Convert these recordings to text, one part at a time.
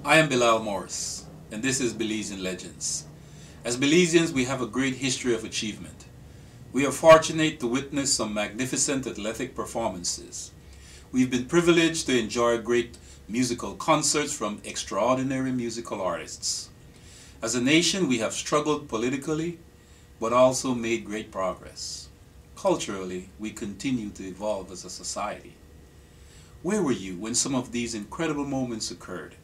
I am Bilal Morris, and this is Belizean Legends. As Belizeans, we have a great history of achievement. We are fortunate to witness some magnificent athletic performances. We've been privileged to enjoy great musical concerts from extraordinary musical artists. As a nation, we have struggled politically, but also made great progress. Culturally, we continue to evolve as a society. Where were you when some of these incredible moments occurred?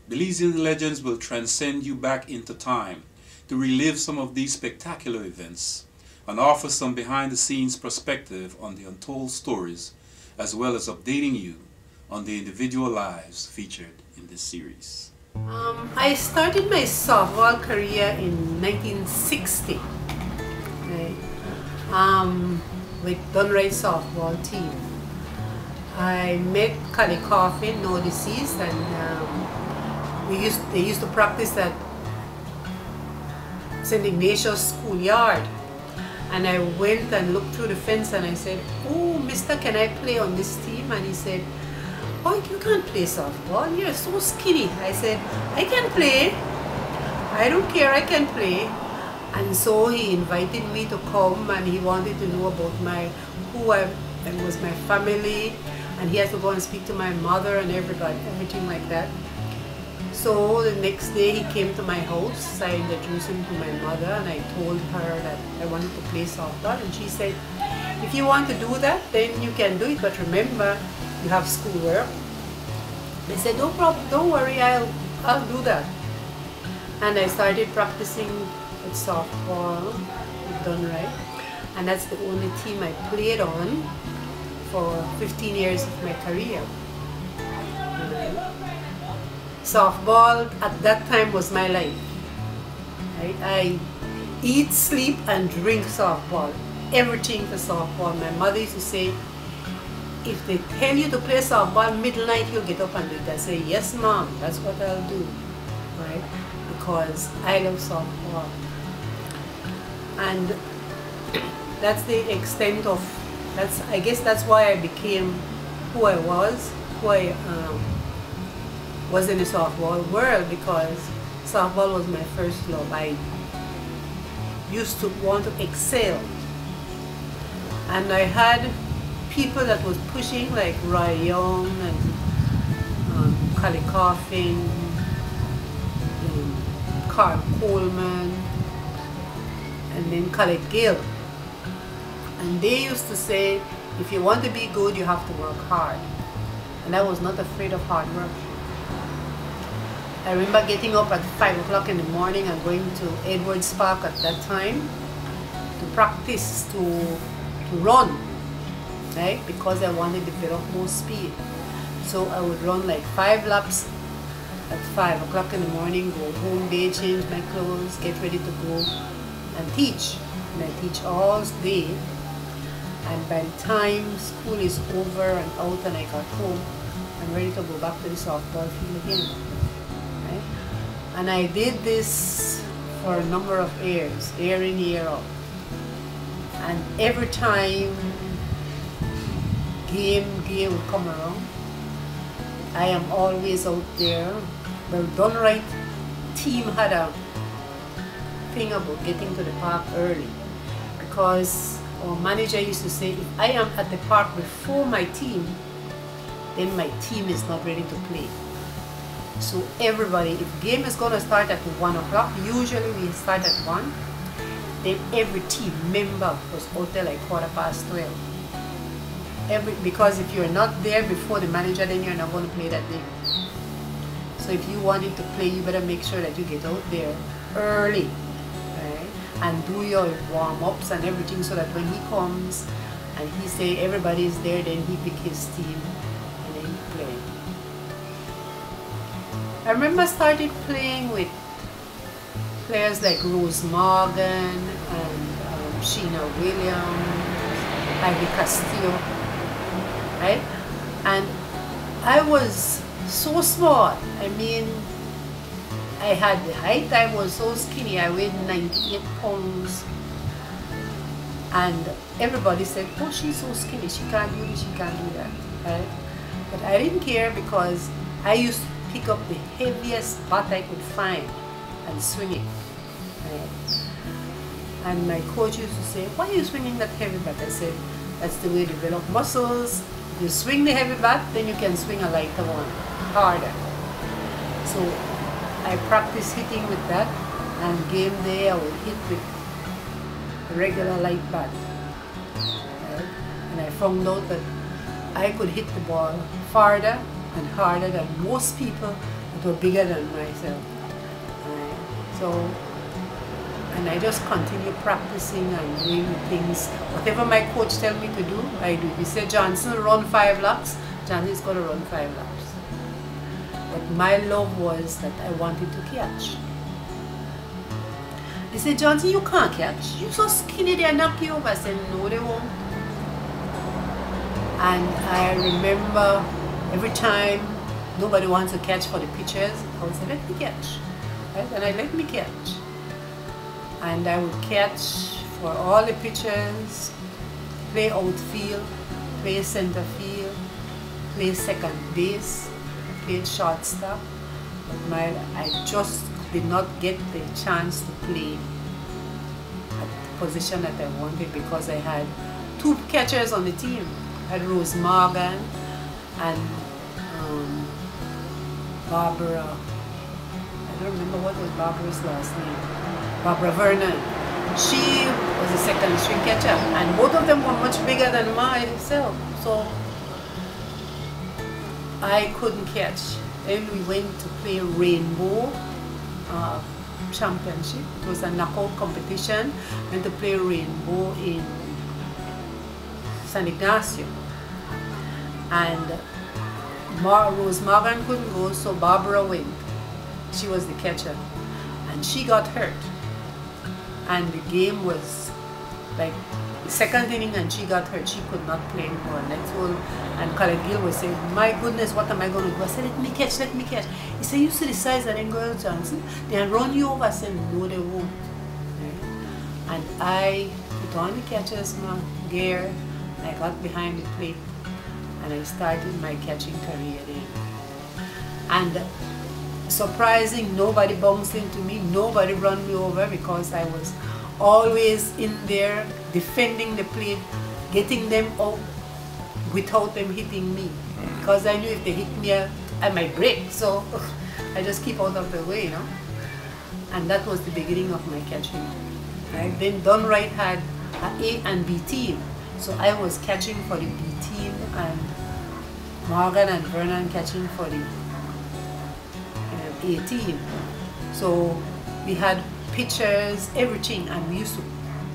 Belizean Legends will transcend you back into time to relive some of these spectacular events and offer some behind-the-scenes perspective on the untold stories, as well as updating you on the individual lives featured in this series. I started my softball career in 1960 with Dunray softball team. I met Collect Gill, now deceased, and they used to practice at St. Ignatius schoolyard. And I went and looked through the fence and I said, "Oh, mister, can I play on this team?" And he said, "Oh, you can't play softball, you're so skinny." I said, "I can play. I don't care, I can play." And so he invited me to come, and he wanted to know about and was my family, and he had to go and speak to my mother and everything like that. So the next day he came to my house. I introduced him to my mother and I told her that I wanted to play softball, and she said, "If you want to do that, then you can do it, but remember, you have schoolwork." I said, "No problem, don't worry, I'll do that." And I started practicing with softball with Dunray, and that's the only team I played on for 15 years of my career. Softball at that time was my life. Right? I eat, sleep, and drink softball. Everything for softball. My mother used to say, "If they tell you to play softball midnight, you'll get up and do it." I say, "Yes, mom, that's what I'll do." Right? Because I love softball. And that's the extent of, I guess that's why I became who I was, was in the softball world, because softball was my first love. I used to want to excel, and I had people that was pushing, like Roy Young and Collect Gill, Carl Coleman, and then Collect Gill, and they used to say, "If you want to be good, you have to work hard," and I was not afraid of hard work. I remember getting up at 5 o'clock in the morning and going to Edwards Park at that time to practice to run, right? Because I wanted to develop more speed. So I would run like 5 laps at 5 o'clock in the morning, go home, bathe, change my clothes, get ready to go and teach. And I teach all day. And by the time school is over and out and I got home, I'm ready to go back to the softball field again. And I did this for a number of years, year in, year out. And every time game would come around, I am always out there. The Dunray team had a thing about getting to the park early, because our manager used to say, if I am at the park before my team, then my team is not ready to play. So everybody, if game is going to start at 1 o'clock, usually we start at 1, then every team member was out there like 12:15. Because if you're not there before the manager, then you're not going to play that day. So if you wanted to play, you better make sure that you get out there early, right? And do your warm-ups and everything, so that when he comes and he say everybody is there, then he pick his team and then he play. I remember started playing with players like Rose Morgan and Sheena Williams, Ivy Castillo, right? And I was so small. I mean, I had the height, I was so skinny, I weighed 98 pounds. And everybody said, "Oh, she's so skinny, she can't do this, she can't do that," right? But I didn't care, because I used pick up the heaviest bat I could find and swing it. Right? And my coach used to say, why are you swinging that heavy bat? I said, that's the way to develop muscles. If you swing the heavy bat, then you can swing a lighter one, harder. So I practiced hitting with that, and game day I would hit with a regular light bat. Right? And I found out that I could hit the ball farther and harder than most people that were bigger than myself. Right? So, and I just continue practicing and doing things. Whatever my coach tell me to do, I do. He said, Johnson, run 5 laps. Johnson's got to run 5 laps. But my love was that I wanted to catch. He said, Johnson, you can't catch. You're so skinny, they'll knock you over. I said, no, they won't. And I remember every time nobody wants to catch for the pitchers, I would say, let me catch. Right? And I let me catch. And I would catch for all the pitchers, play outfield, play center field, play second base, played shortstop. But I just did not get the chance to play at the position that I wanted because I had 2 catchers on the team. I had Rose Morgan and Barbara. I don't remember what was Barbara's last name. Barbara Vernon. She was a second string catcher, and both of them were much bigger than myself, so I couldn't catch. Then we went to play Rainbow Championship. It was a knockout competition. Went to play Rainbow in San Ignacio, and Rose Morgan couldn't go, so Barbara went. She was the catcher, and she got hurt. And the game was like the second inning and she got hurt. She could not play anymore. And Collect Gill was saying, my goodness, what am I going to do? I said, let me catch, let me catch. He said, you see the size of them girls, Johnson? They'll run you over. I said, no, they won't. Right? And I put on the catcher's gear. I got behind the plate and I started my catching career then. And surprising, nobody bounced into me, nobody run me over because I was always in there defending the plate, getting them out without them hitting me. Because I knew if they hit me, I might break, so I just keep out of the way, you know. And that was the beginning of my catching. Right? Then Done Right had an A and B team, so I was catching for the B team and Morgan and Vernon catching for the 18. So we had pitchers, everything, and we used to,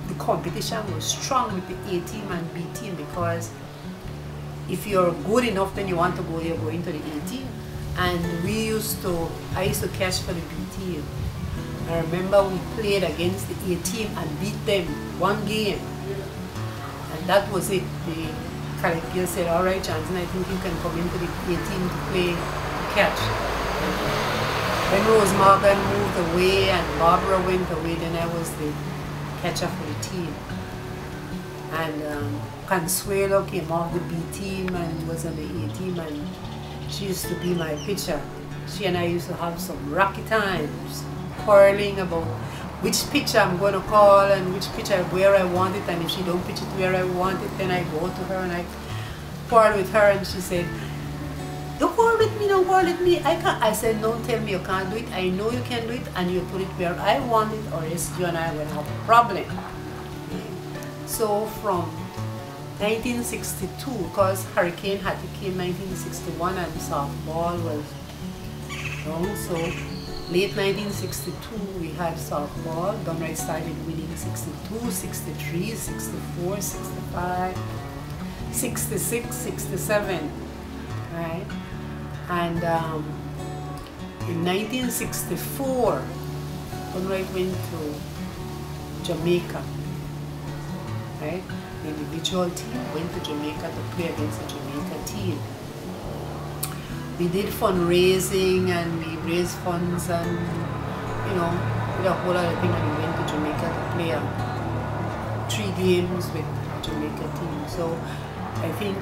the competition was strong with the A team and B team because if you're good enough, then you want to go, you're going to the A team. And I used to catch for the B team. I remember we played against the A team and beat them 1 game. And that was it. The Collect Gill said, all right, Johnson, I think you can come into the A team to play catch. When Rose Morgan moved away and Barbara went away, then I was the catcher for the team. And Consuelo came off the B team and was on the A team, and she used to be my pitcher. She and I used to have some rocky times, quarreling about which pitcher I'm going to call and which pitcher where I want it, and if she don't pitch it where I want it, then I go to her and I quarrel with her, and she said, don't quarrel with me, don't quarrel with me. I can't. I said, don't tell me you can't do it. I know you can do it, and you put it where I want it, or else you and I will have a problem. So from 1962, because Hurricane Hattie came 1961 and softball was wrong, so late 1962 we had softball. Done Right started winning 62, 63, 64, 65, 66, 67, right? And in 1964, Done Right went to Jamaica, right? The individual team went to Jamaica to play against the Jamaica team. We did fundraising and we raised funds and, you know, did a whole lot of things, and we went to Jamaica to play 3 games with the Jamaica team. So I think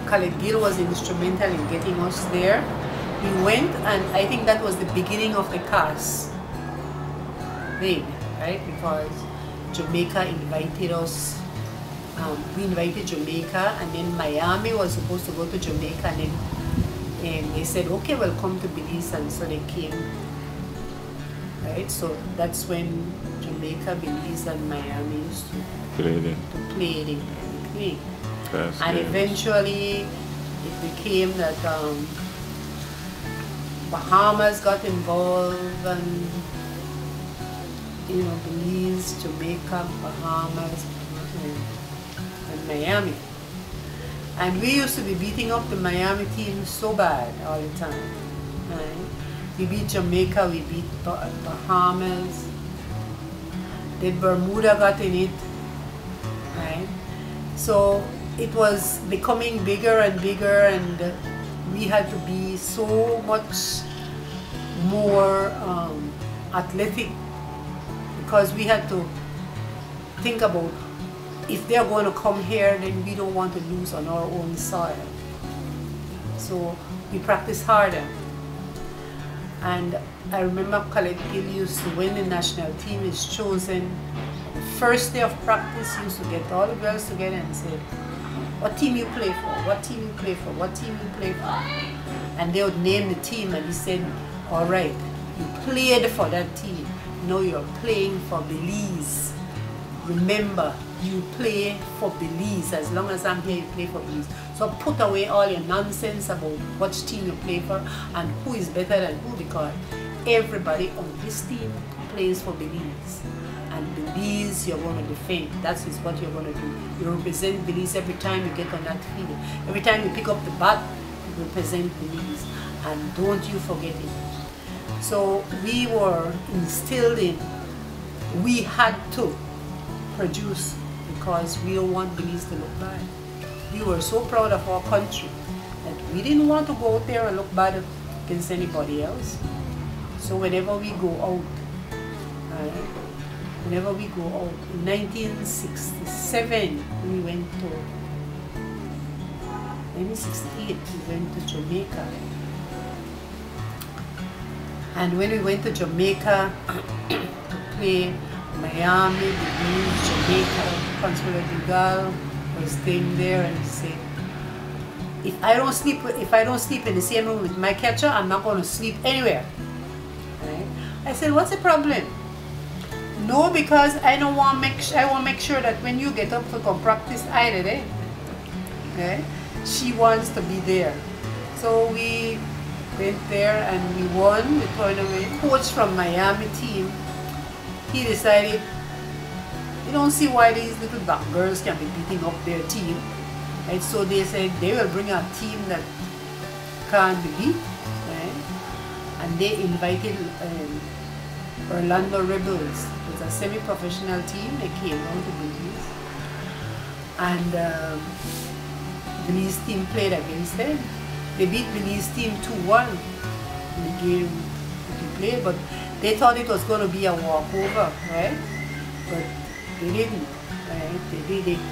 Collect Gill was instrumental in getting us there, we went, and I think that was the beginning of the cast thing, right? Because Jamaica invited us. We invited Jamaica, and then Miami was supposed to go to Jamaica, and then they said, okay, we'll come to Belize, and so they came, right? So that's when Jamaica, Belize, and Miami used to play the thing. And eventually it became that Bahamas got involved, and you know, Belize, Jamaica, Bahamas, and Miami. And we used to be beating up the Miami team so bad all the time. Right? We beat Jamaica, we beat Bahamas. Then Bermuda got in it. Right? So it was becoming bigger and bigger, and we had to be so much more athletic, because we had to think about, if they're going to come here, then we don't want to lose on our own soil. So we practice harder. And I remember Collect Gill used to, when the national team is chosen, the first day of practice, he used to get all the girls together and say, what team you play for? What team you play for? What team you play for? And they would name the team, and he said, all right, you played for that team. Now you're playing for Belize. Remember, you play for Belize. As long as I'm here, you play for Belize. So put away all your nonsense about which team you play for and who is better than who, because everybody on this team plays for Belize. And Belize, you're going to defend. That is what you're going to do. You represent Belize every time you get on that field. Every time you pick up the bat, you represent Belize. And don't you forget it. So we were instilled in, we had to produce, because we don't want Belize to look bad. We were so proud of our country that we didn't want to go out there and look bad against anybody else. So whenever we go out, in 1967, we went to, 1968, we went to Jamaica. And when we went to Jamaica to play Miami, Belize, Jamaica, Consuelo Bilal was staying there, and he said, if I don't sleep in the same room with my catcher, I'm not going to sleep anywhere. Right? I said, what's the problem? No, because I want to make sure that when you get up to come practice, I'm there. Okay? She wants to be there. So we went there and we won the tournament. Coach from Miami team, he decided, you don't see why these little black girls can be beating up their team. Right? So they said they will bring a team that can't be beat. Right? And they invited Orlando Rebels. It was a semi-professional team. They came down to Belize. And Belize team played against them. They beat Belize team 2-1 in the game that we played, but they thought it was going to be a walkover, right? But they didn't, right?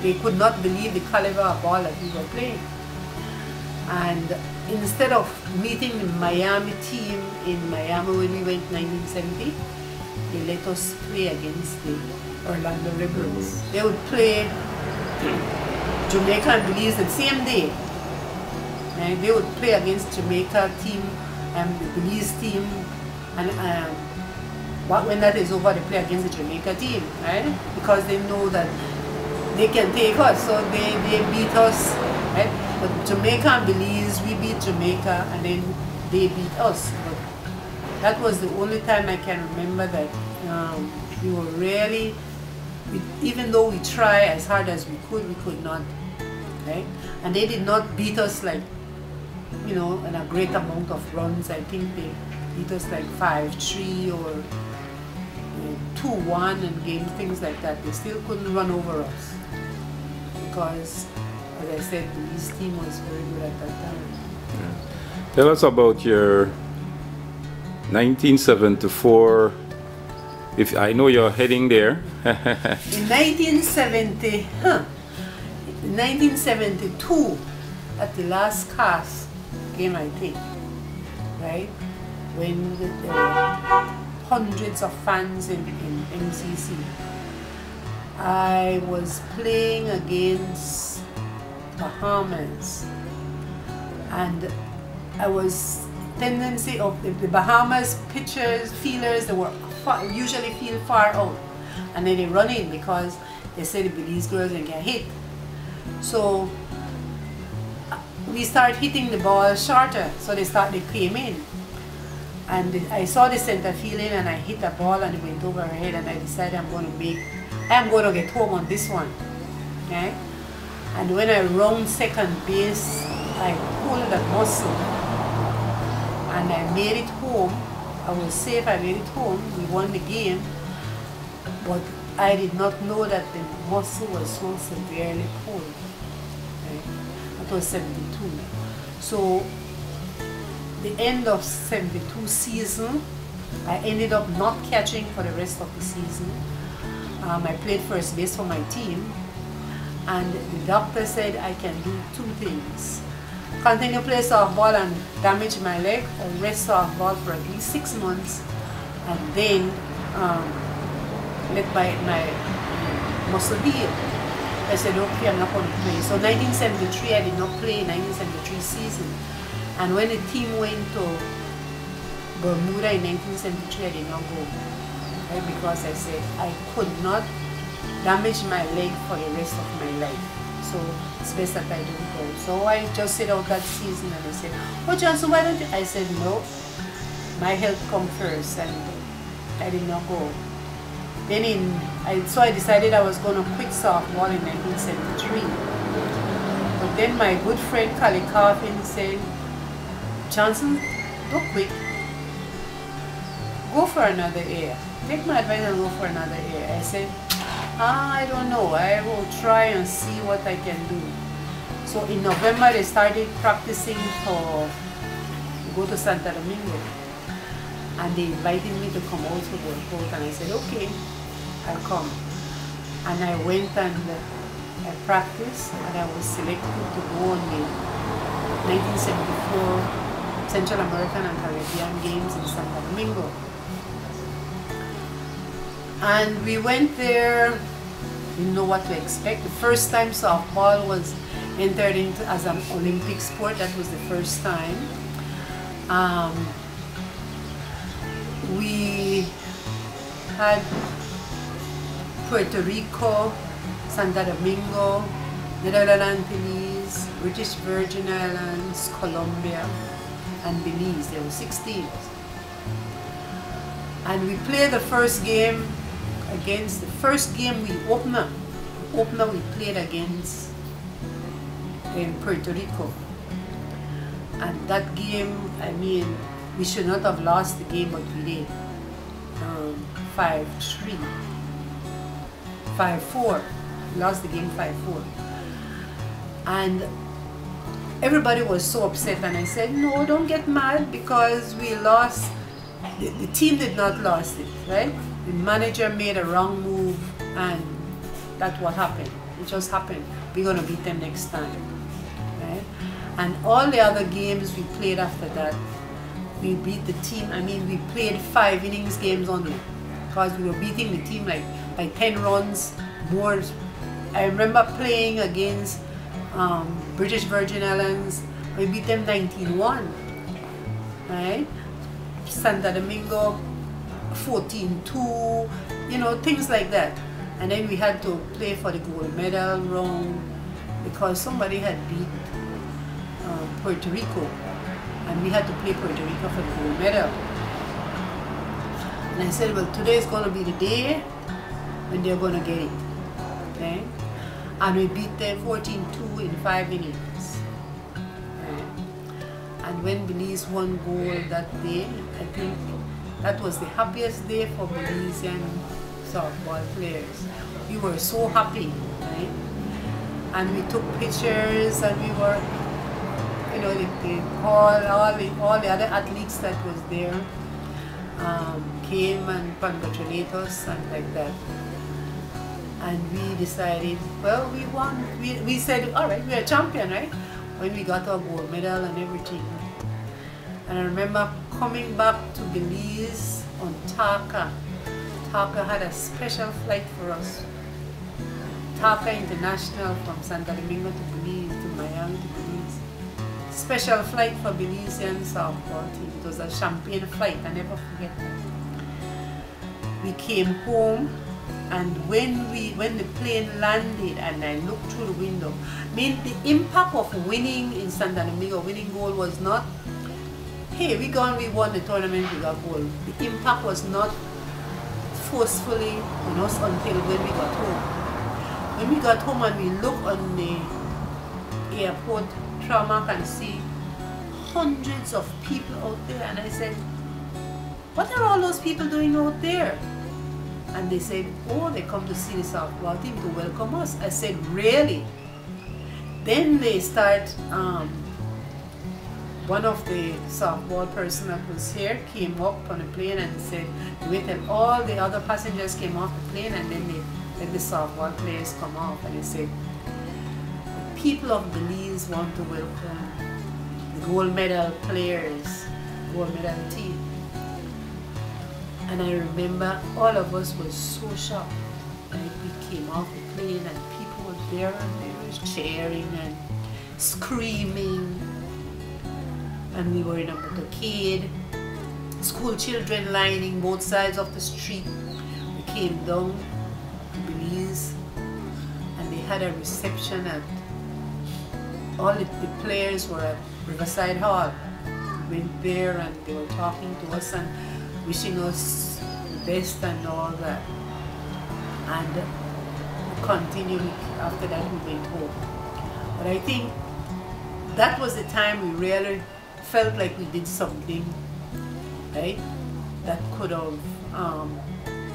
They could not believe the caliber of ball that we were playing. And instead of meeting the Miami team in Miami when we went 1970, they let us play against the Orlando Rebels. They would play Jamaica and Belize the same day. And they would play against Jamaica team and the Belize team, and when that is over, they play against the Jamaica team, right? Because they know that they can take us, so they beat us, right? But Jamaica and Belize, we beat Jamaica, and then they beat us. But that was the only time I can remember that we were really, even though we tried as hard as we could not, right? And they did not beat us like, you know, in a great amount of runs. I think they beat us like 5-3 or 2-1 and game, things like that. They still couldn't run over us because, as I said, the Belize team was very good at that time. Yeah. Tell us about your 1974. If I know you're heading there. In 1972, at the last cast game, I think, right? When there were hundreds of fans in MCC. I was playing against Bahamas, and I was tendency of the Bahamas pitchers, fielders, they were usually feel far out, and then they run in because they say the Belize girls can get hit. So we start hitting the ball shorter, so they came in. And I saw the center field in, and I hit a ball and it went over her head, and I decided I'm going to get home on this one. Okay? And when I round second base, I pulled that muscle and I made it home. I was safe, I made it home. We won the game, but I did not know that the muscle was so severely pulled. Okay? That was 72. So the end of 72 season, I ended up not catching for the rest of the season. I played first base for my team, and the doctor said I can do two things: continue play softball and damage my leg, or rest softball for at least 6 months, and then let my muscle heal. I said, okay, I'm not going to play. So 1973, I did not play 1973 season. And when the team went to Bermuda in 1973, I did not go, right? Because I said I could not damage my leg for the rest of my life. So it's best that I don't go. So I just sit out that season, and they said, oh Johnson, why don't you? I said, no, my health come first, and I did not go. Then so I decided I was going to quit softball in 1973. But then my good friend Collect Gill said, Johnson, don't quit. Go for another year. Take my advice and go for another year. I said, I don't know. I will try and see what I can do. So in November, they started practicing to go to Santa Domingo. And they invited me to come out to work out. And I said, okay, I'll come. And I went and I practiced, and I was selected to go on the 1974 Central American and Caribbean Games in Santa Domingo. And we went there, didn't know what to expect. The first time softball was entered into as an Olympic sport. That was the first time. We had Puerto Rico, Santa Domingo, Netherlands, British Virgin Islands, Colombia, and Belize. There were 6 teams. And we played the first game against, the first game we opener we played against in Puerto Rico. And that game, I mean, we should not have lost the game, but we did. 5-3. 5-4. We lost the game 5-4. And everybody was so upset, and I said, no, don't get mad because we lost. The team did not lose it, right? The manager made a wrong move, and that's what happened. It just happened. We're going to beat them next time, right? And all the other games we played after that, we beat the team. I mean, we played 5 innings games only because we were beating the team like by 10 runs more. I remember playing against British Virgin Islands. We beat them 19-1, right? Santa Domingo 14-2, you know, things like that. And then we had to play for the gold medal round because somebody had beat Puerto Rico, and we had to play Puerto Rico for the gold medal. And I said, well, today is going to be the day when they're going to get it, okay? And we beat them 14-2 in 5 innings. Okay? And when Belize won gold that day, I think that was the happiest day for Belizean softball players. We were so happy, right? And we took pictures, and we were, you know, all the other athletes that was there came and congratulated us and like that. And we decided, well, we won. We said, all right, we're a champion, right? When we got our gold medal and everything. And I remember coming back to Belize on Taka. Taka had a special flight for us. Taka International from Santa Domingo to Belize, to Miami to Belize. Special flight for Belizean softball team. It was a champagne flight, I never forget that. We came home, and when the plane landed and I looked through the window, I mean, the impact of winning in Santa Domingo, winning gold, was not, hey, we won the tournament, we got gold. The impact was not forcefully on us until when we got home. When we got home and we looked on the airport tarmac and see hundreds of people out there, and I said, what are all those people doing out there? And they said, oh, they come to see the softball team to welcome us. I said, really? Then they start, one of the softball person that was here came up on the plane and said, wait till all the other passengers came off the plane, and then they let the softball players come off, and they said, the people of Belize want to welcome the gold medal players, gold medal team. And I remember all of us were so shocked. Like, we came off the plane and people were there and they were cheering and screaming. And we were in a motorcade, school children lining both sides of the street. We came down to Belize and they had a reception at, all the players were at Riverside Hall. We went there and they were talking to us and wishing us the best and all that. And continued after that we went home. But I think that was the time we really felt like we did something, right? That could have,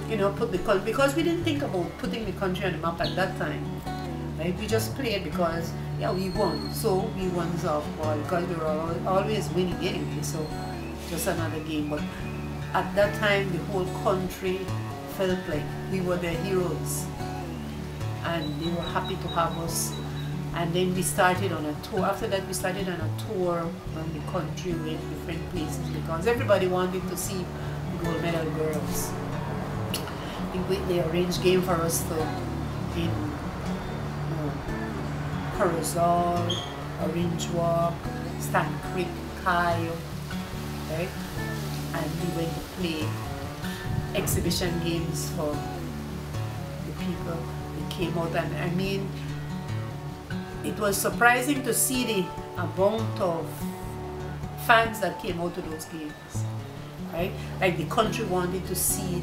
you know, put the country, because we didn't think about putting the country on the map at that time, right? We just played because, yeah, we won. So we won softball because we were always winning anyway, so just another game. But at that time, the whole country felt like we were their heroes, and they were happy to have us. And then we started on a tour. After that, we started on a tour around the country with different places because everybody wanted to see the gold medal girls. I think they arranged game for us to in Corozal, Orange Walk, Stan Creek, Cayo, right? And we went to play exhibition games for the people that came out. And I mean, it was surprising to see the amount of fans that came out to those games, right? Like the country wanted to see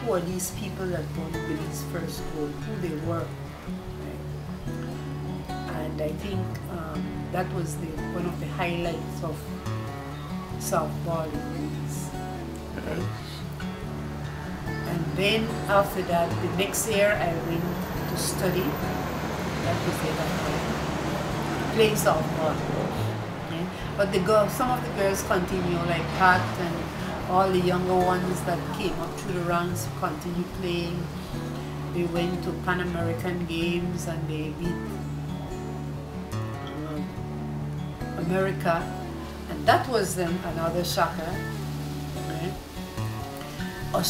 who are these people that won Belize's first gold, who they were, right? And I think that was one of the highlights of softball in Belize, right? And then after that, the next year I went to study. That was it, playing softball. Okay? But some of the girls continue, like Pat and all the younger ones that came up through the ranks continue playing. They went to Pan American Games and they beat America, and that was then another shocker. Right?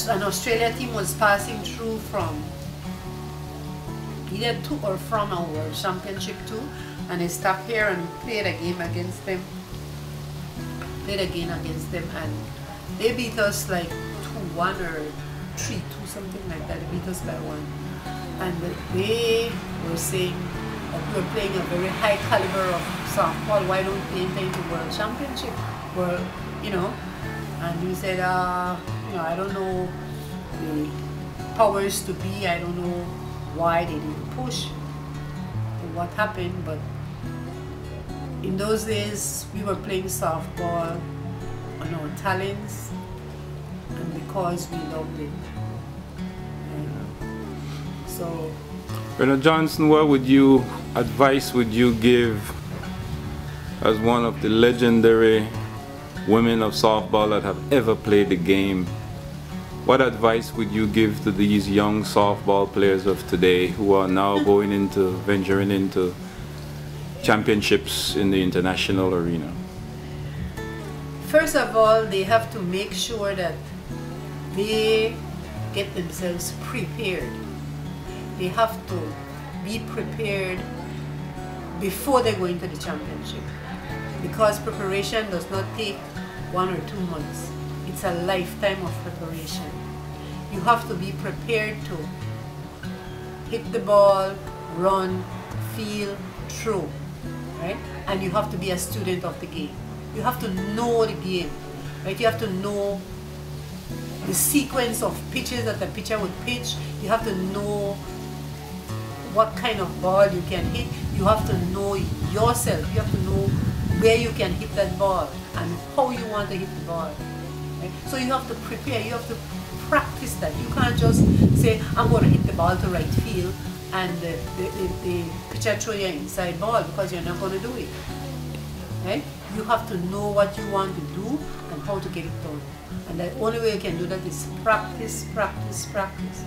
An Australia team was passing through from either to or from our World Championship too, and they stopped here and played a game against them. And they beat us like 2-1 or 3-2, something like that. They beat us by 1. And they were saying that we were playing a very high caliber of softball. Why don't we play the World Championship? Well, you know, and we said, you know, I don't know the powers to be. I don't know why they didn't push or what happened, but in those days we were playing softball on our talents and because we loved it. So, Brenda Johnson, what advice would you give as one of the legendary women of softball that have ever played the game? What advice would you give to these young softball players of today who are now venturing into championships in the international arena? First of all, they have to make sure that they get themselves prepared. They have to be prepared before they go into the championship, because preparation does not take 1 or 2 months. It's a lifetime of preparation. You have to be prepared to hit the ball, run, feel, throw, right? And you have to be a student of the game. You have to know the game, right? You have to know the sequence of pitches that the pitcher would pitch. You have to know what kind of ball you can hit. You have to know yourself. You have to know where you can hit that ball and how you want to hit the ball. Right? So you have to prepare. You have to practice that. You can't just say, I'm going to hit the ball to right field and the pitcher throw you an inside ball, because you're not going to do it. Right? You have to know what you want to do and how to get it done. And the only way you can do that is practice, practice, practice.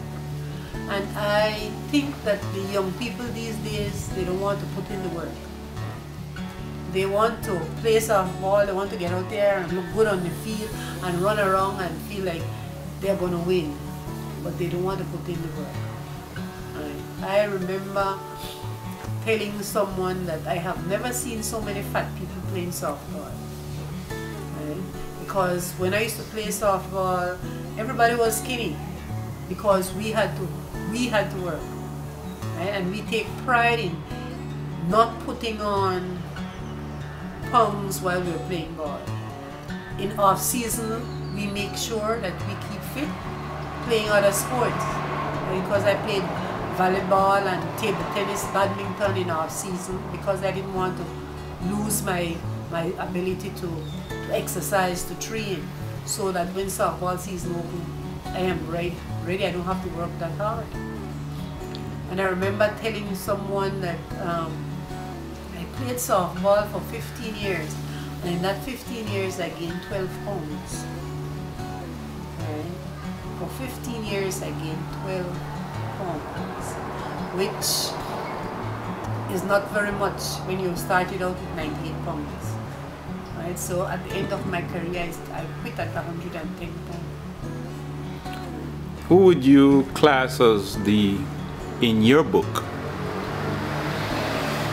And I think that the young people these days, they don't want to put in the work. They want to play softball, they want to get out there and look good on the field and run around and feel like they're going to win. But they don't want to put in the work. Right. I remember telling someone that I have never seen so many fat people playing softball. Right? Because when I used to play softball, everybody was skinny because we had to work. Right? And we take pride in not putting on pounds while we're playing ball. In off season, we make sure that we keep fit playing other sports. Right? Because I played volleyball and table tennis, badminton in off season, because I didn't want to lose my ability to exercise, to train, so that when softball season opens, I am ready. I don't have to work that hard. And I remember telling someone that I played softball for 15 years, and in that 15 years I gained 12 pounds. Right? For 15 years I gained 12 pounds, which is not very much when you started out with 98 pounds. Right? So at the end of my career, I quit at 110 pounds. Who would you class as in your book,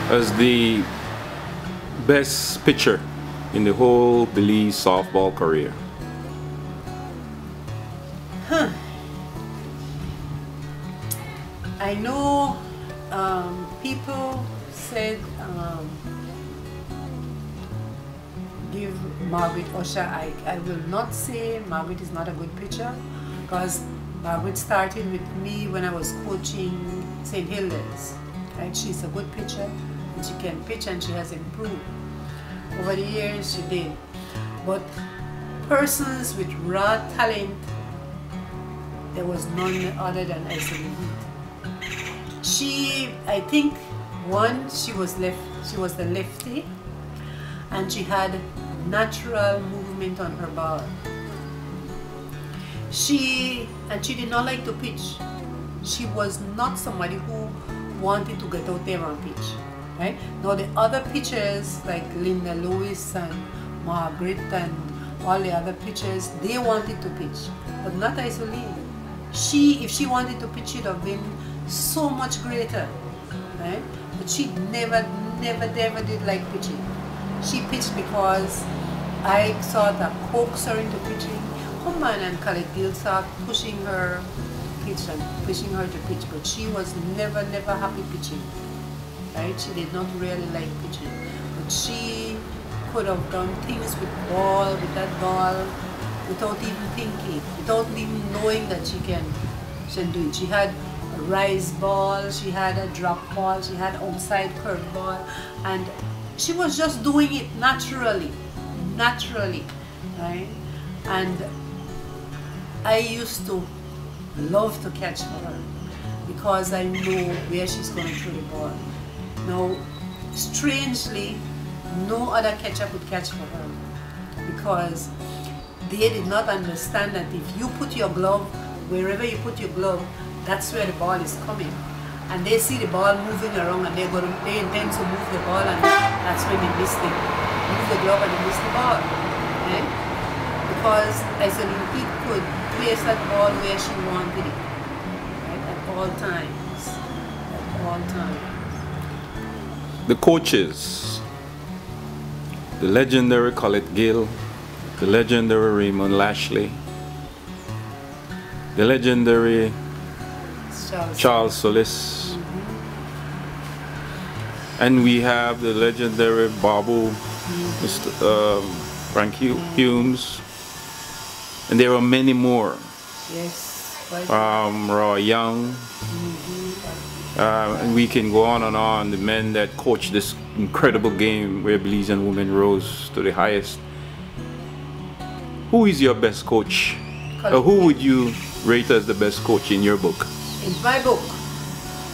as the best pitcher in the whole Belize softball career? I know people said give Margaret Usher. I will not say Margaret is not a good pitcher, because Margaret started with me when I was coaching St. Hilda's. Right? She's a good pitcher, and she can pitch, and she has improved. Over the years, she did. But persons with raw talent, there was none other than Isolene Heath. I think, she was the lefty, and she had natural movement on her ball. She did not like to pitch. She was not somebody who wanted to get out there and pitch. Right? Now the other pitchers like Linda Lewis and Margaret and all the other pitchers, they wanted to pitch, but not Isolene. If she wanted to pitch, it would have been so much greater. Right? But she never did like pitching. She pitched because I sort of coaxed her into pitching. Come on, and Collect Gill started pushing her to pitch and pushing her to pitch, but she was never happy pitching. Right? She did not really like pitching, but she could have done things with that ball, without even thinking, without even knowing that she can do it. She had a rise ball, she had a drop ball, she had outside curve ball, and she was just doing it naturally, right? And I used to love to catch her because I know where she's going to throw the ball. Now, strangely, no other catcher could catch for her, because they did not understand that if you put your glove, wherever you put your glove, that's where the ball is coming. And they see the ball moving around, and they intend to move the ball, and that's when they miss it. Move the glove and they miss the ball. Okay? because Isolene Heath could place that ball where she wanted it, right? At all times. At all times. The coaches, the legendary Collect Gill, the legendary Raymond Lashley, the legendary Charles Solis, and we have the legendary Babu, Mr. Frank Humes, and there are many more. Yes. Roy Young, and we can go on and on. The men that coached this incredible game where Belizean women rose to the highest. Who is your best coach? Or who would you rate as the best coach in your book? In my book.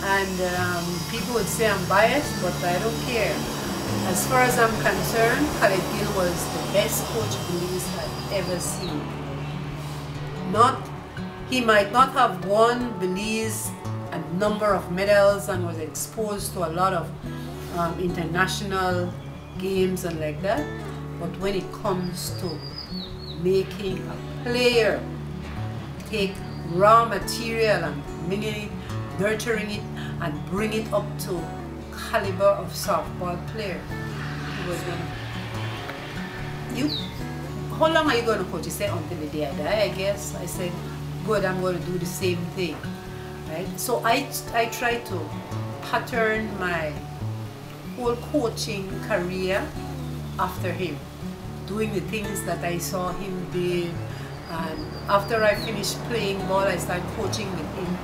And people would say I'm biased, but I don't care. As far as I'm concerned, Collect Gill was the best coach Belize had ever seen. He might not have won Belize a number of medals and was exposed to a lot of international games and like that, but when it comes to making a player take raw material and bringing it, nurturing it, and bring it up to caliber of softball player, he was gonna. How long are you going to coach? He said, until the day I die, I guess. I said, good, I'm going to do the same thing. Right? So I try to pattern my whole coaching career after him, doing the things that I saw him do. And after I finished playing ball, I started coaching with him,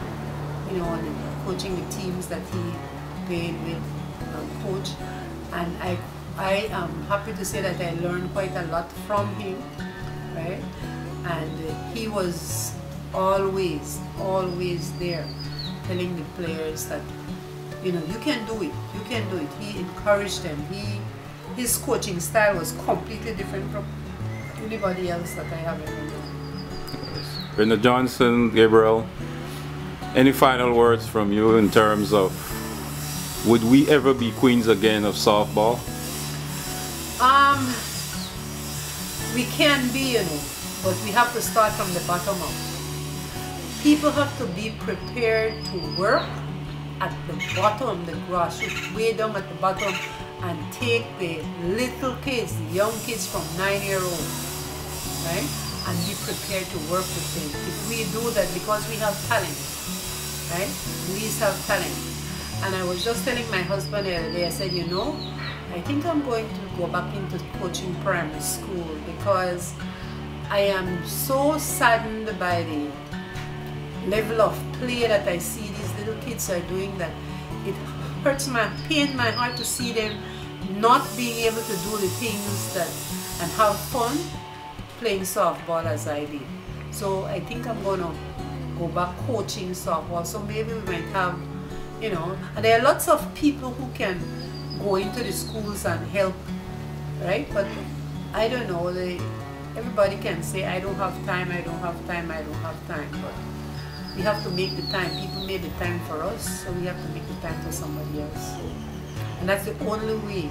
you know, and coaching the teams that he played with and coach. And I am happy to say that I learned quite a lot from him, right? And he was always there, telling the players that, you know, you can do it, you can do it. He encouraged them. His coaching style was completely different from anybody else that I have ever known. Brenda Johnson, Gabriel, any final words from you in terms of, would we ever be queens again of softball? We can be, you know, but we have to start from the bottom up. People have to be prepared to work at the bottom, the grassroots, way down at the bottom, and take the little kids, the young kids from 9-year-old, right? And be prepared to work with them. If we do that, because we have talent, right? We have talent. And I was just telling my husband the other day, I said, you know, I think I'm going to go back into coaching primary school because I am so saddened by the level of play that I see these little kids are doing that it pains my heart to see them not being able to do the things that and have fun playing softball as I did. So I think I'm going to go back coaching softball. So maybe we might have, you know, and there are lots of people who can go into the schools and help, right? But I don't know, everybody can say, I don't have time, I don't have time, I don't have time. But we have to make the time. People made the time for us, so we have to make the time for somebody else. So, and that's the only way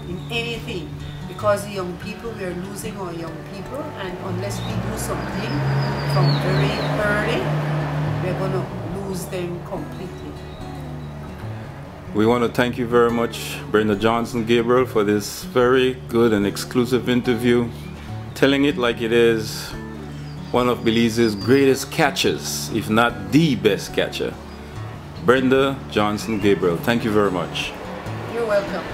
in anything. Because the young people, we are losing our young people, and unless we do something from very early, we're going to lose them completely. We want to thank you very much, Brenda Johnson, Gabriel, for this very good and exclusive interview, telling it like it is. One of Belize's greatest catchers, if not the best catcher, Brenda Johnson, Gabriel. Thank you very much. You're welcome.